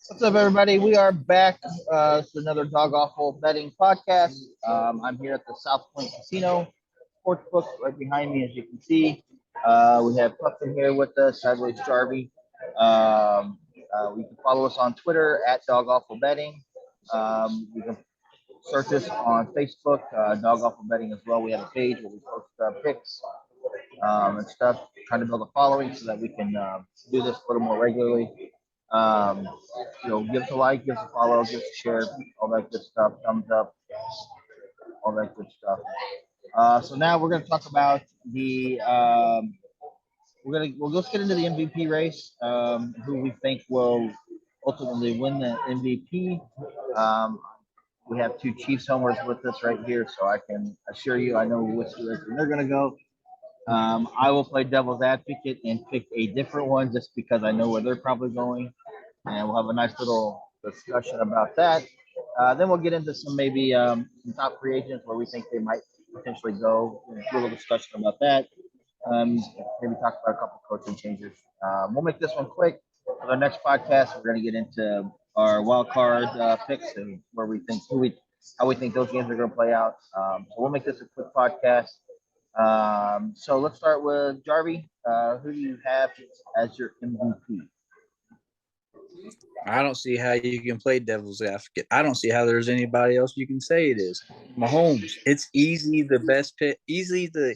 What's up, everybody? We are back to another Dog Awful Betting podcast. I'm here at the South Point Casino Sportsbook right behind me, as you can see. We have Puffin here with us, sideways Jarvie. You can follow us on Twitter at Dog Awful Betting. You can search us on Facebook, Dog Awful Betting as well. We have a page where we post picks and stuff, trying to build a following so that we can do this a little more regularly. Um, give us a like, give us a follow, give us a share, all that good stuff, thumbs up, all that good stuff. So now we're going to talk about the let's get into the MVP race. Who we think will ultimately win the MVP. Um, we have two Chiefs homers with us right here, so I can assure you I know which direction they're going to go. I will play devil's advocate and pick a different one just because I know where they're probably going, and we'll have a nice little discussion about that. Then we'll get into some maybe some top free agents where we think they might potentially go. Do a little discussion about that. Maybe talk about a couple coaching changes. We'll make this one quick. For our next podcast, we're going to get into our wild card picks and where we think how we think those games are going to play out. So we'll make this a quick podcast. So let's start with Jarvie. Who do you have as your MVP? I don't see how you can play devil's advocate. I don't see how there's anybody else you can say it is. Mahomes. It's easy, the best pick, easily the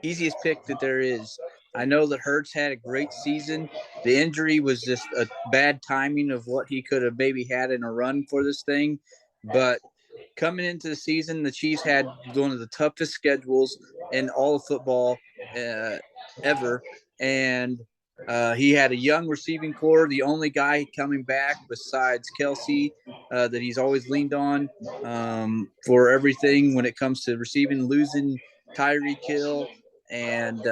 easiest pick that there is. I know that Hurts had a great season. The injury was just a bad timing of what he could have maybe had in a run for this thing. But coming into the season, the Chiefs had one of the toughest schedules in all of football ever. And he had a young receiving core, the only guy coming back besides Kelsey that he's always leaned on for everything when it comes to receiving, losing Tyreek Hill, and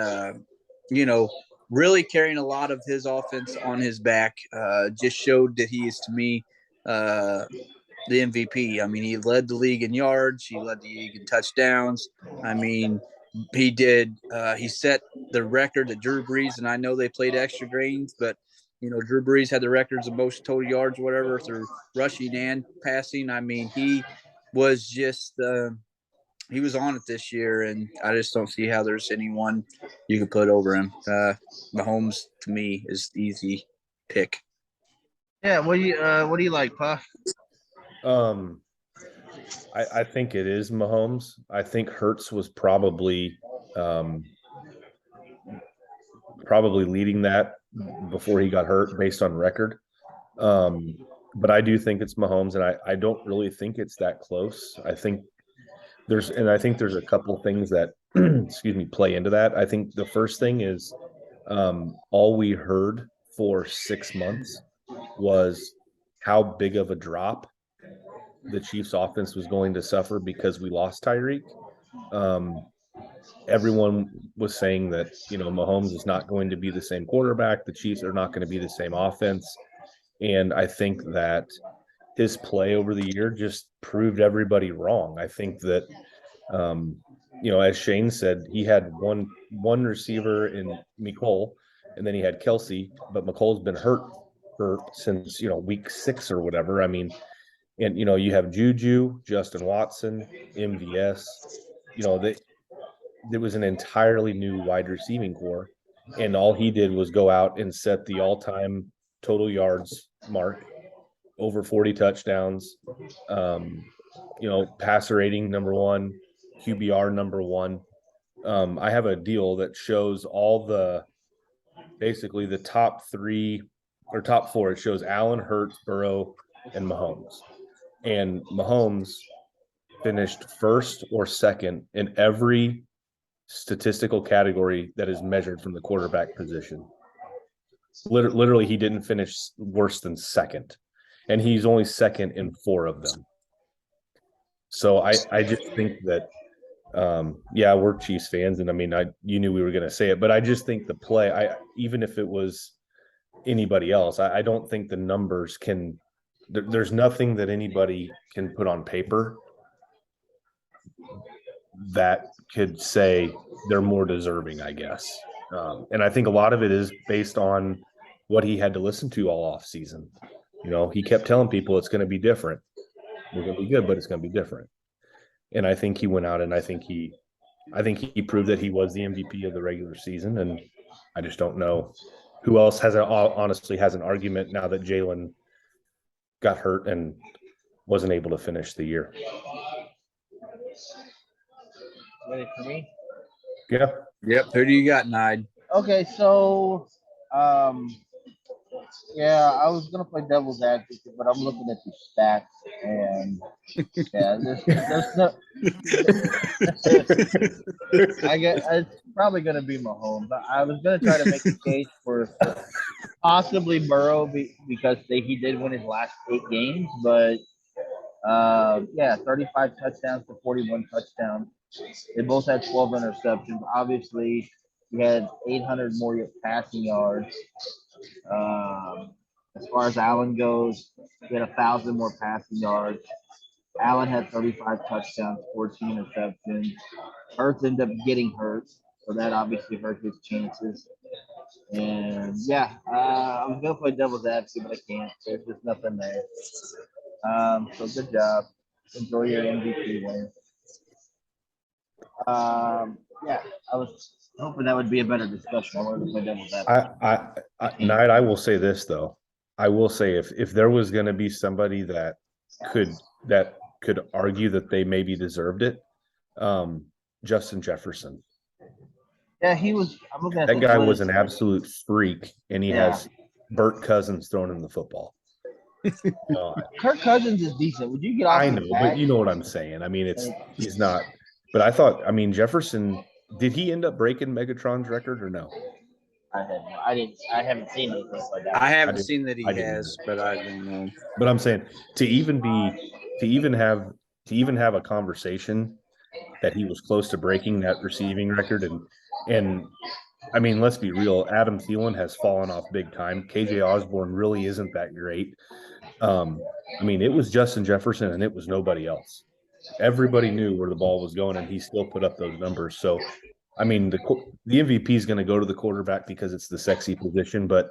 really carrying a lot of his offense on his back. Just showed that he is, to me, the MVP. I mean, he led the league in yards. He led the league in touchdowns. I mean, he did. He set the record that Drew Brees, and I know they played extra games, but Drew Brees had the records of most total yards, whatever, through rushing and passing. I mean, he was just he was on it this year, and I just don't see how there's anyone you could put over him. Mahomes, to me, is the easy pick. Yeah, what do you like, Puff? Um, I think it is Mahomes. I think Hurts was probably leading that before he got hurt based on record. But I do think it's Mahomes, and I don't really think it's that close. I think there's a couple things that play into that. I think the first thing is all we heard for 6 months was how big of a drop the Chiefs offense was going to suffer because we lost Tyreek. Everyone was saying that, Mahomes is not going to be the same quarterback. The Chiefs are not going to be the same offense. And I think that his play over the year just proved everybody wrong. I think that, as Shane said, he had one receiver in Mecole, and then he had Kelsey, but McColl's been hurt since, week 6 or whatever. I mean, and, you have Juju, Justin Watson, MVS, there was an entirely new wide receiving core, and all he did was go out and set the all-time total yards mark, over 40 touchdowns, passer rating number 1, QBR number 1. I have a deal that shows basically the top 3 or top 4. It shows Allen, Hurts, Burrow, and Mahomes. And Mahomes finished first or second in every statistical category that is measured from the quarterback position. Literally, he didn't finish worse than second, and he's only second in 4 of them. So I just think that, we're Chiefs fans, and I mean, you knew we were going to say it, but I just think the play, even if it was anybody else, I don't think the numbers can. There's nothing that anybody can put on paper that could say they're more deserving, I guess. And I think a lot of it is based on what he had to listen to all off season. He kept telling people it's going to be different. We're going to be good, but it's going to be different. And I think he went out and I think he proved that he was the MVP of the regular season. And I just don't know who else honestly has an argument now that Jalen got hurt and wasn't able to finish the year. Ready for me? Yeah. Yep. Who do you got, Nide? Okay, so yeah, I was gonna play devil's advocate, but I'm looking at the stats, and yeah, there's no. It's probably gonna be Mahomes, but I was gonna try to make a case for possibly Burrow because he did win his last 8 games, but yeah, 35 touchdowns to 41 touchdowns. They both had 12 interceptions. Obviously, he had 800 more passing yards. As far as Allen goes, he had 1,000 more passing yards. Allen had 35 touchdowns, 14 interceptions. Hurts ended up getting hurt, so that obviously hurt his chances. And yeah, I was gonna play devil's advocate, but I can't. There's just nothing there. So good job. Enjoy your MVP win. Yeah, I was hoping that would be a better discussion. I wanted to play devil's advocate. Night, I will say this though. I will say if there was going to be somebody that could argue that they maybe deserved it, Justin Jefferson. Yeah, he was. I'm looking at that guy was an absolute freak, and he has Burt Cousins throwing him the football. Kirk Cousins is decent. Would you get off? I know, but you know what I'm saying. I mean, he's not. But I thought, Jefferson. Did he end up breaking Megatron's record or no? I haven't seen anything like that. I haven't seen that he has, but I don't know. But I'm saying to even have a conversation that he was close to breaking that receiving record, and I mean, let's be real. Adam Thielen has fallen off big time. KJ Osborne really isn't that great. I mean, it was Justin Jefferson and it was nobody else. Everybody knew where the ball was going, and he still put up those numbers. So, I mean, the MVP is going to go to the quarterback because it's the sexy position, but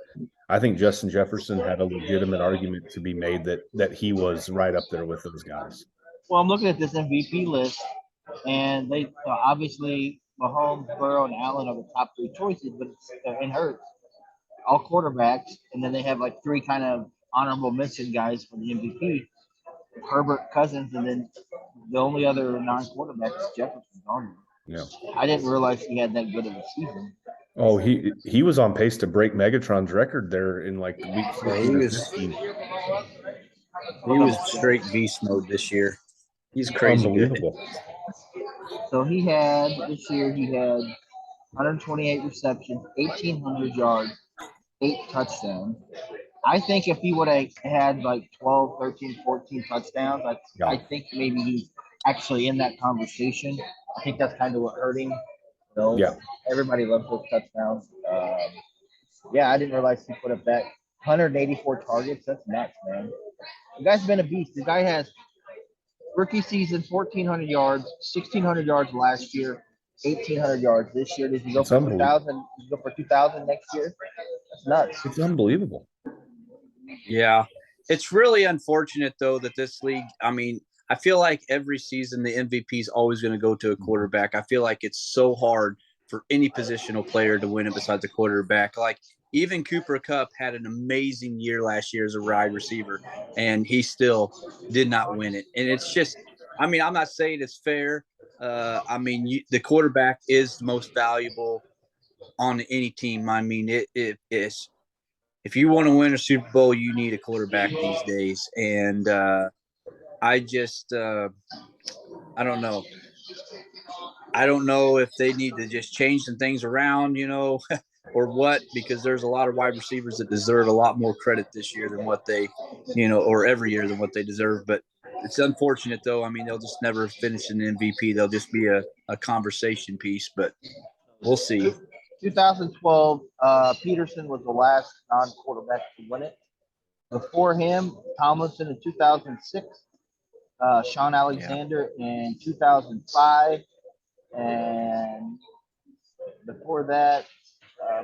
I think Justin Jefferson had a legitimate argument to be made that he was right up there with those guys. Well, I'm looking at this MVP list, and they obviously Mahomes, Burrow, and Allen are the top 3 choices, but and Hurts, all quarterbacks, and then they have like 3 kind of honorable mention guys for the MVP. Herbert, Cousins, and then the only other non-quarterback is Jefferson. Yeah, I didn't realize he had that good of a season. Oh, he was on pace to break Megatron's record there in like the week 14 or 15. He was straight beast mode this year. He's crazy unbelievable. Good. So this year he had 128 receptions, 1,800 yards, 8 touchdowns. I think if he would have had like 12, 13, 14 touchdowns, I think maybe he's actually in that conversation. I think that's kind of what hurt him. Everybody loves those touchdowns. Yeah, I didn't realize he put up that 184 targets. That's nuts, man. The guy's been a beast. The guy has rookie season 1,400 yards, 1,600 yards last year, 1,800 yards this year. Does he go for 2,000? Does he go for 2,000 next year? That's nuts. It's unbelievable. Yeah. It's really unfortunate, though, that this league, I mean, I feel like every season the MVP is always going to go to a quarterback. I feel like it's so hard for any positional player to win it besides a quarterback. Like, even Cooper Kupp had an amazing year last year as a wide receiver, and he still did not win it. And it's just, I mean, I'm not saying it's fair. I mean, the quarterback is the most valuable on any team. I mean, it is. If you want to win a Super Bowl, you need a quarterback these days. And I just, I don't know. I don't know if they need to just change some things around, or what, because there's a lot of wide receivers that deserve a lot more credit this year than what they, or every year than what they deserve. But it's unfortunate, though. I mean, they'll just never finish an MVP. They'll just be a conversation piece, but we'll see. 2012, Peterson was the last non-quarterback to win it. Before him, Tomlinson in 2006, Sean Alexander in 2005, and before that,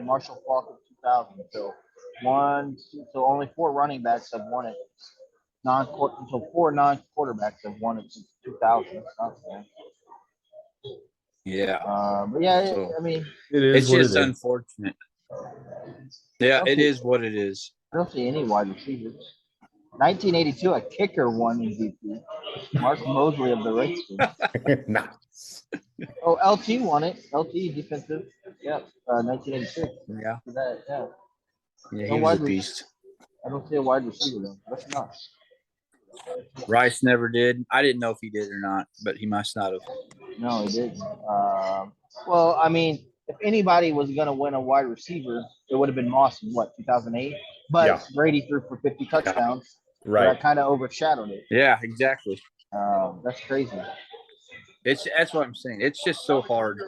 Marshall Faulk in 2000. So So only 4 running backs have won it. So 4 non-quarterbacks have won it since 2000. That's not bad. Yeah. But yeah, So I mean, It is it's what just it is. unfortunate. Yeah, it is what it is. I don't see any wide receivers. 1982, a kicker won MVP. Mark Mosley of the Redskins. Nice. Oh, LT won it. LT defensive. Yeah, 1986. Yeah. For that, yeah. Yeah, No he was wide a beast. I don't see a wide receiver though. That's nuts. Rice never did. I didn't know if he did or not, but he must not have. No, he didn't. Well, I mean, if anybody was going to win a wide receiver, it would have been Moss in 2008? But Yeah. Brady threw for 50 touchdowns. So Right. that kind of overshadowed it. Yeah, exactly. That's crazy. That's what I'm saying. It's just so hard.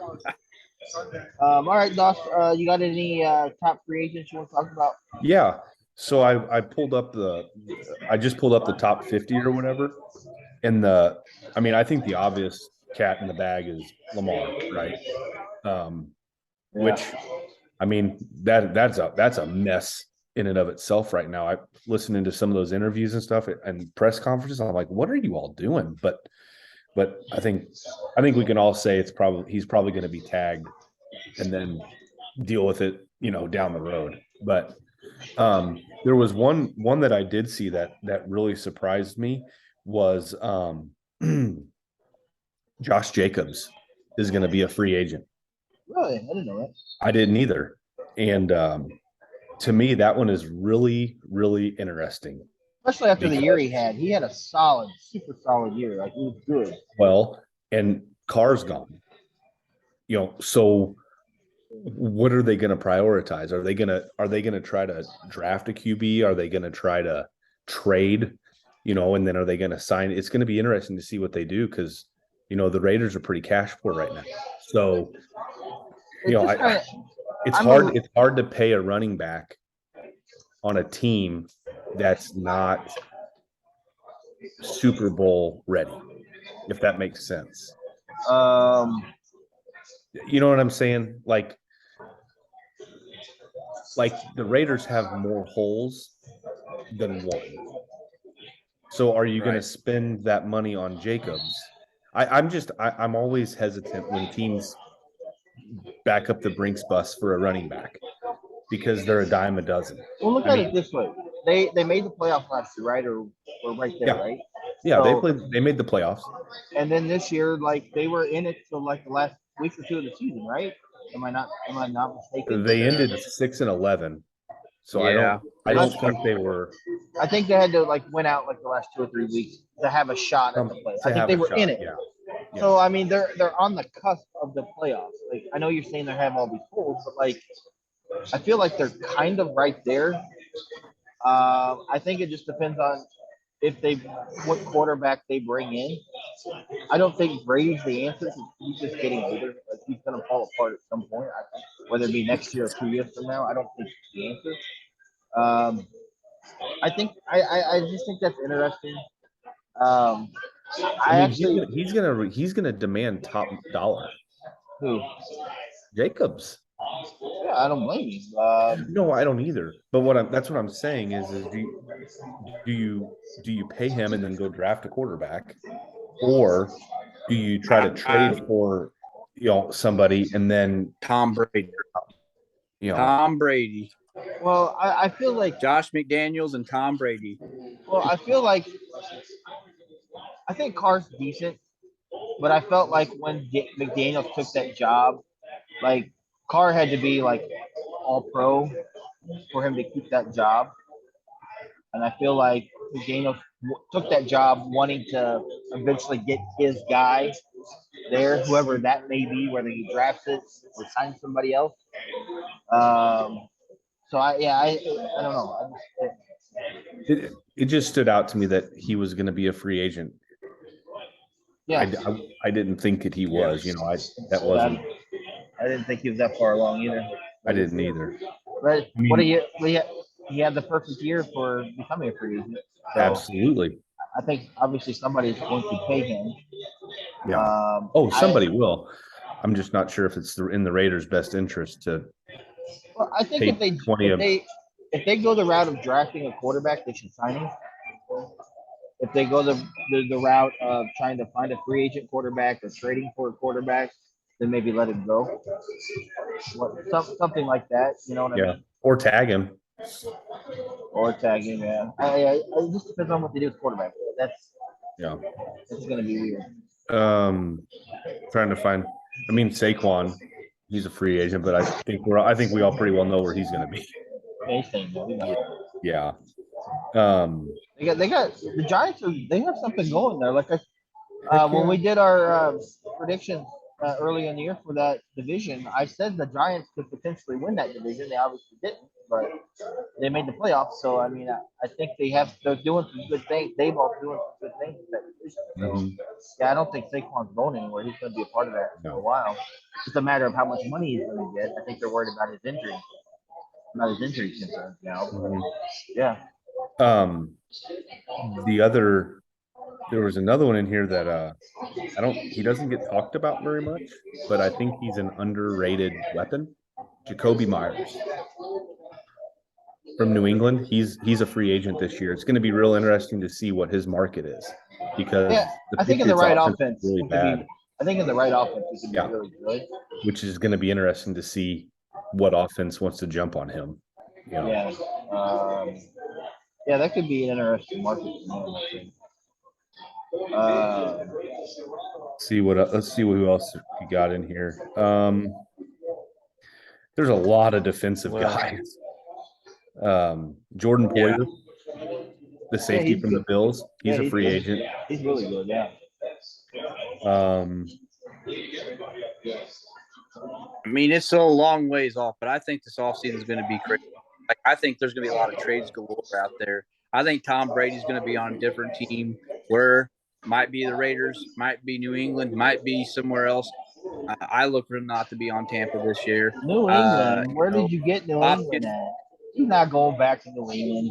All right, Doss, you got any top free agents you want to talk about? Yeah. So I just pulled up the top 50 or whatever. And I think the obvious cat in the bag is Lamar, right? Which I mean, that's a mess in and of itself right now. I listening to some of those interviews and stuff and press conferences. I'm like, what are you all doing? But I think we can all say he's probably going to be tagged and then deal with it, down the road. But there was one that I did see that really surprised me was Josh Jacobs is going to be a free agent. Really? I didn't know that. I didn't either. And to me, that one is really, really interesting. Especially after the year he had. He had a super solid year. Like, he was good. Well, and Carr's gone. So what are they going to prioritize? Are they going to try to draft a QB? Are they going to try to trade? And then are they going to sign? It's going to be interesting to see what they do because the Raiders are pretty cash poor right now. So it's hard to pay a running back on a team that's not Super Bowl ready, if that makes sense. You know what I'm saying? Like the Raiders have more holes than one. So are you going to spend that money on Jacobs? I'm always hesitant when teams back up the Brinks bus for a running back because they're a dime a dozen. Well, look at it this way. They made the playoffs last year, right? Or right there, right? Yeah, So, they made the playoffs. And then this year, like, they were in it till like the last week or two of the season, right? Am I not mistaken? They ended 6-11. So Yeah. I don't think they were. I think they had to win out like the last 2 or 3 weeks to have a shot at the play. I think they were in it. Yeah. So I mean, they're on the cusp of the playoffs. Like, I know you're saying they have all these holes, but I feel like they're kind of right there. I think it just depends on what quarterback they bring in. I don't think Brady's the answer. He's just getting older. Like, he's gonna fall apart at some point. Whether it be next year or 2 years from now, I don't think he's the answer. I think I just think that's interesting. He's gonna demand top dollar. Who? Jacobs. Yeah, I don't blame you. No, I don't either. But that's what I'm saying is do you pay him and then go draft a quarterback, or do you try to trade for somebody and then Tom Brady? Tom Brady. Well, I feel like Josh McDaniels and Tom Brady. Well, I feel like I think Carr's decent, but I felt like when McDaniels took that job, like, Carr had to be like all pro for him to keep that job. And I feel like McDaniels took that job wanting to eventually get his guy there, whoever that may be, whether he drafts it or signs somebody else. So I don't know. It just stood out to me that he was going to be a free agent. Yeah, I didn't think that he was. That wasn't. I didn't think he was that far along either. I didn't either. But he had the perfect year for becoming a free agent. So Absolutely. I think obviously somebody's going to pay him. Yeah. Somebody will. I'm just not sure if it's in the Raiders' best interest to. Well, I think if they go the route of drafting a quarterback, they should sign him. If they go the route of trying to find a free agent quarterback or trading for a quarterback, then maybe let him go. Something like that. You know what I Yeah. mean? Or tag him. Or tag him. Yeah. It just depends on what they do with quarterback. That's going to be weird. Trying to find. I mean, Saquon, he's a free agent, but I think we all pretty well know where he's going to be. Yeah. They got the Giants. They have something going there. Like when we did our predictions early in the year for that division, I said the Giants could potentially win that division. They obviously didn't, but they made the playoffs. So I mean, I think they're doing some good things. They've all doing some good things in that division. So yeah, I don't think Saquon's going anywhere. He's going to be a part of that for a while. It's just a matter of how much money he's going to get. I think they're worried about his injury. Not his injury concerns now. Yeah. There was another one in here that he doesn't get talked about very much, but I think he's an underrated weapon. Jacoby Myers from New England. He's a free agent this year. It's going to be real interesting to see what his market is because I think in the right offense, really bad. I think in the right offense, he can be really good. Which is going to be interesting to see what offense wants to jump on him. You know? Yeah, that could be an interesting market for him, I think. Let's see who else we got in here. There's a lot of defensive guys. Jordan Poyer, the safety from the Bills. He's a free agent. He's really good, yeah. I mean, it's still a long ways off, but I think this offseason is going to be crazy. Like, I think there's going to be a lot of trades galore out there. I think Tom Brady's going to be on a different team where might be the Raiders, might be New England, might be somewhere else. I look for him not to be on Tampa this year. New England? Where did you get New England at? He's not going back to New England.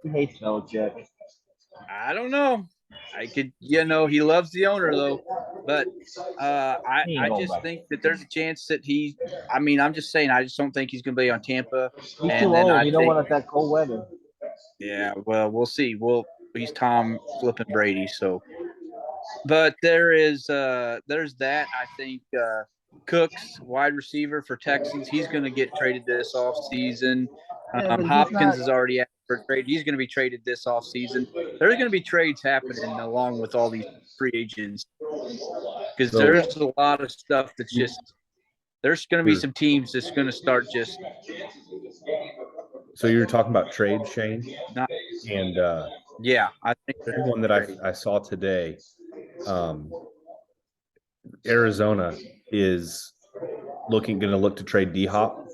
He hates Belichick. I don't know. I could, he loves the owner though, but I just think that there's a chance that I'm just saying, I just don't think he's going to be on Tampa. He's too old. You don't want that cold weather. Yeah, well, we'll see. He's Tom flipping Brady, so. But there's that. I think Cooks, wide receiver for Texans, he's going to get traded this offseason. Hopkins is already out for trade. He's going to be traded this offseason. There's going to be trades happening along with all these free agents because there's a lot of stuff that's just – there's going to be some teams that's going to start just – So you're talking about trade, Shane? And yeah, I think there's one that I saw today. Arizona is going to look to trade D-Hop.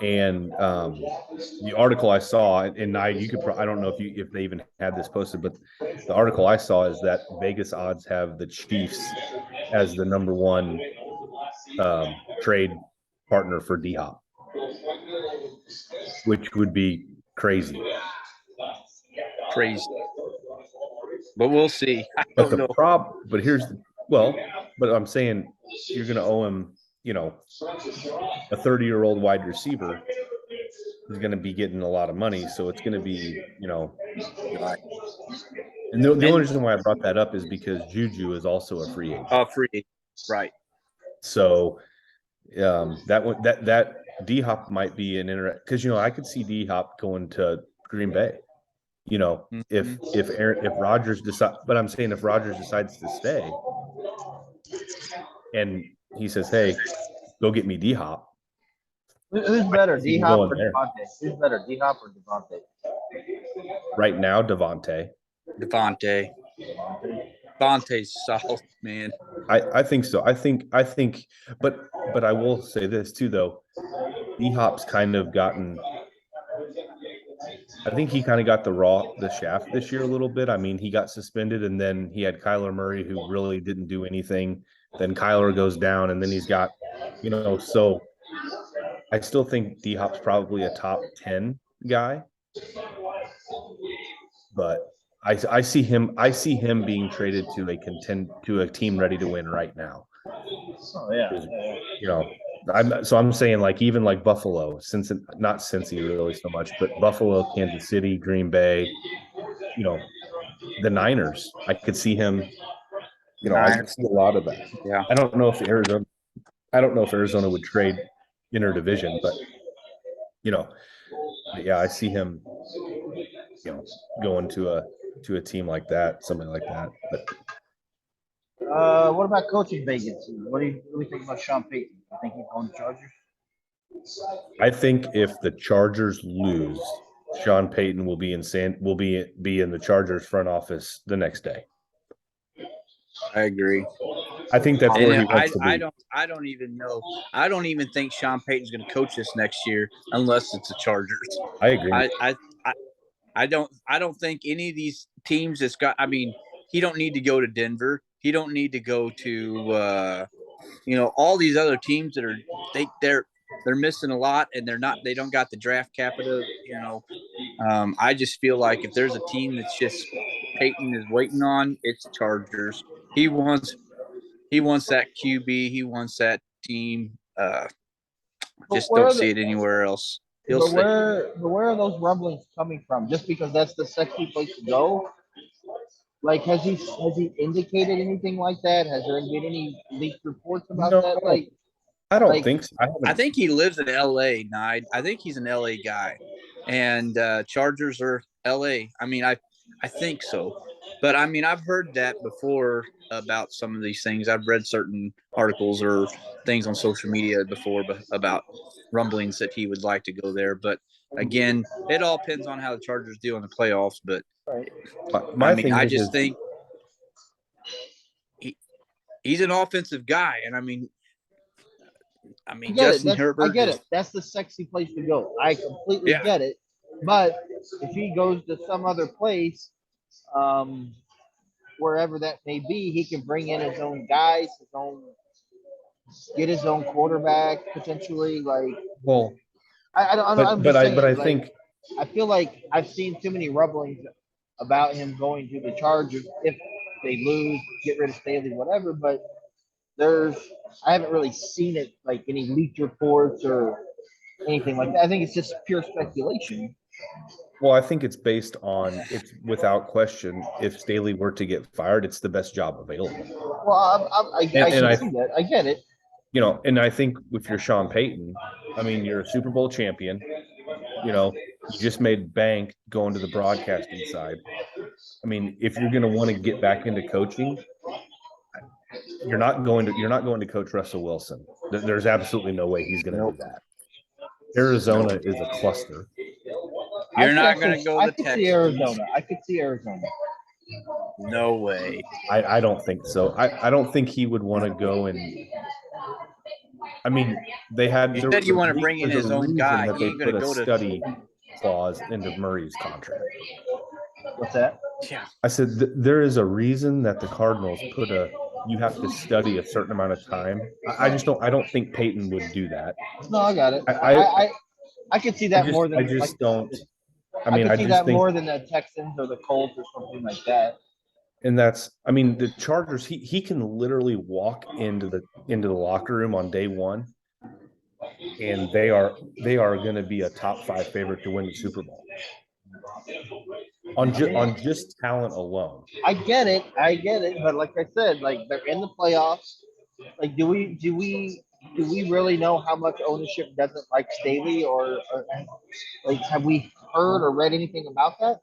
And the article I saw, and I don't know if they even had this posted, but the article I saw is that Vegas odds have the Chiefs as the number one trade partner for D-Hop, which would be crazy. But we'll see. But I'm saying you're going to owe him, a 30-year-old wide receiver is going to be getting a lot of money. So it's going to be, and the only reason why I brought that up is because Juju is also a free agent. Free, right. So that D-Hop might be an because, I could see D-Hop going to Green Bay. If Rodgers decides, but I'm saying if Rodgers decides to stay and he says, "Hey, go get me D-Hop." Who's better, D-Hop or Devontae? Who's better, D-Hop or Devontae? Right now, Devontae's solid, man. I think so. I think, but I will say this too, though. D-Hop's kind of gotten. I think he kind of got the shaft this year a little bit. I mean, he got suspended, and then he had Kyler Murray, who really didn't do anything. Then Kyler goes down, and then he's got, so I still think D-Hop's probably a top 10 guy. But I see him being traded to a team ready to win right now. Oh yeah. I'm saying like even like Buffalo, since not Cincy really so much, but Buffalo, Kansas City, Green Bay, the Niners. I could see him. I could see a lot of that. Yeah. I don't know if Arizona would trade interdivision, but yeah, I see him, going to a team like that, something like that. But What about coaching vacancy? What do you think about Sean Payton? I think he's on the Chargers. I think if the Chargers lose, Sean Payton will be in the Chargers front office the next day. I agree. I think that's where he wants to be. I don't even know. I don't even think Sean Payton's going to coach this next year unless it's the Chargers. I agree. I don't think any of these teams that's got. I mean, he don't need to go to Denver. He don't need to go to all these other teams that they're missing a lot, and they don't got the draft capital. I just feel like if there's a team that's just Payton is waiting on, it's Chargers. He wants that QB. He wants that team. Just don't see it anywhere else. Where are those rumblings coming from? Just because that's the sexy place to go? Like, has he indicated anything like that? Has there been any leaked reports about that? Like, I don't think so. I think he lives in LA, Nide. I think he's an LA guy. And Chargers are LA. I mean, I think so. But I mean, I've heard that before about some of these things. I've read certain articles or things on social media before about rumblings that he would like to go there. But again, it all depends on how the Chargers do in the playoffs. But I just think he's an offensive guy, and I mean, Justin Herbert. I get it. That's the sexy place to go. I completely get it. But if he goes to some other place, wherever that may be, he can bring in his own guys, get his own quarterback potentially. Like, well, I think I feel like I've seen too many rumblings about him going to the Chargers if they lose, get rid of Staley, whatever. But I haven't really seen it like any leaked reports or anything like that. I think it's just pure speculation. Well, I think it's without question, if Staley were to get fired, it's the best job available. Well, I see that. I get it. And I think if you're Sean Payton, I mean, you're a Super Bowl champion. You just made bank going to the broadcasting side. I mean, if you're going to want to get back into coaching, you're not going to coach Russell Wilson. There's absolutely no way he's going to do that. Arizona is a cluster. You're not going to go to Texas. I could see Arizona. No way. I don't think so. I don't think he would want to go and. I mean, they had. You said you want to bring in his own guy. He ain't going to go to study clause into Murray's contract. What's that? Yeah. I said there is a reason that the Cardinals you have to study a certain amount of time. I don't think Payton would do that. No, I got it. I could see that more than I just don't. I mean, I could see that more than the Texans or the Colts or something like that. And the Chargers, he can literally walk into the locker room on day one, and they are going to be a top 5 favorite to win the Super Bowl on just talent alone. I get it, but like I said, like they're in the playoffs. Like, do we really know how much ownership doesn't like Staley, or like have we heard or read anything about that?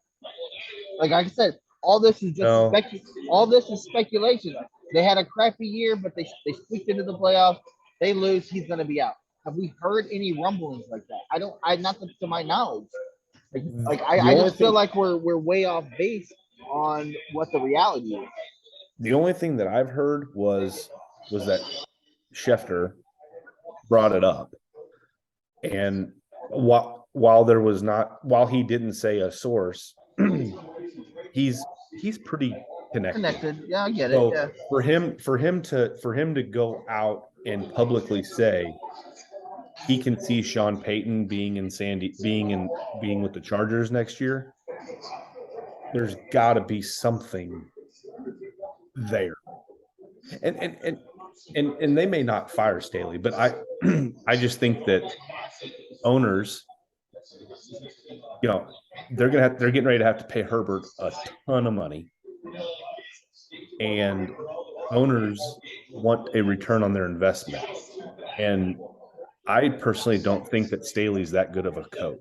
Like I said, all this is just speculation. They had a crappy year, but they squeaked into the playoffs. They lose, he's going to be out. Have we heard any rumblings like that? Not to my knowledge. I just feel like we're way off base on what the reality is. The only thing that I've heard was that Schefter brought it up, and while he didn't say a source, he's pretty connected. Yeah, I get so it. Yeah. For him to go out and publicly say he can see Sean Payton being with the Chargers next year, there's got to be something there. And they may not fire Staley, but I just think that owners, they're getting ready to have to pay Herbert a ton of money, and owners want a return on their investment. And I personally don't think that Staley's that good of a coach.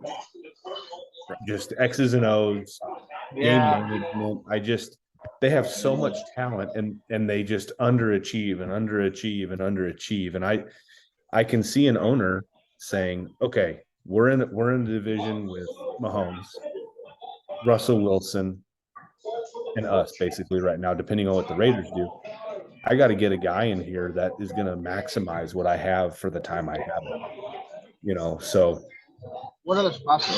Just X's and O's, game management. They have so much talent, and they just underachieve and underachieve and underachieve. And I can see an owner saying, okay, we're in the division with Mahomes, Russell Wilson, and us basically right now, depending on what the Raiders do. I got to get a guy in here that is going to maximize what I have for the time I have it. So What other spots are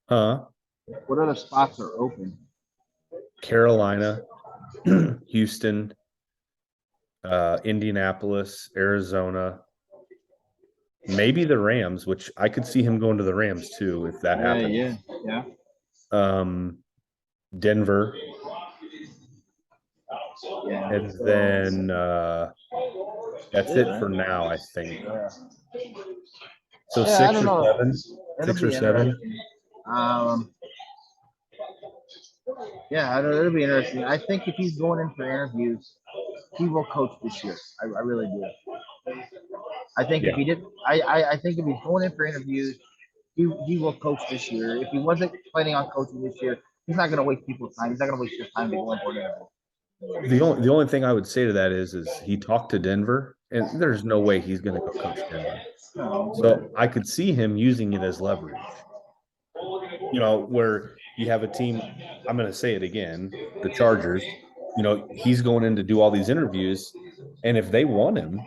open? What other spots are open? Carolina, Houston, Indianapolis, Arizona, maybe the Rams, which I could see him going to the Rams too if that happens. Yeah. Denver. Yeah. And then that's it for now, I think. So Yeah, 6 or 7. 6 or 7. Yeah, it'll be interesting. I think if he's going in for interviews, he will coach this year. I really do. I think if he did, I think if he's going in for interviews, he will coach this year. If he wasn't planning on coaching this year, he's not going to waste people's time. He's not going to waste his time to go in for an interview. The only thing I would say to that is he talked to Denver, and there's no way he's going to go coach Denver. So I could see him using it as leverage. Where you have a team, I'm going to say it again, the Chargers, he's going in to do all these interviews, and if they want him,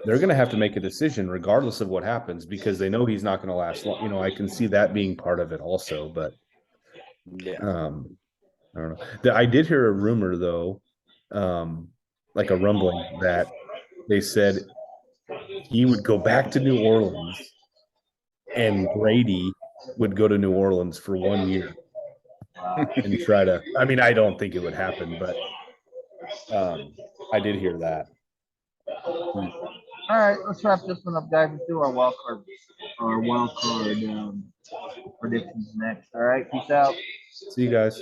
they're going to have to make a decision regardless of what happens, because they know he's not going to last long. I can see that being part of it also, but I don't know. I did hear a rumor though, like a rumbling, that they said he would go back to New Orleans and Brady would go to New Orleans for 1 year and try to, I don't think it would happen, but I did hear that. All right, let's wrap this one up, guys. Let's do our wild card predictions next. All right, peace out. See you guys.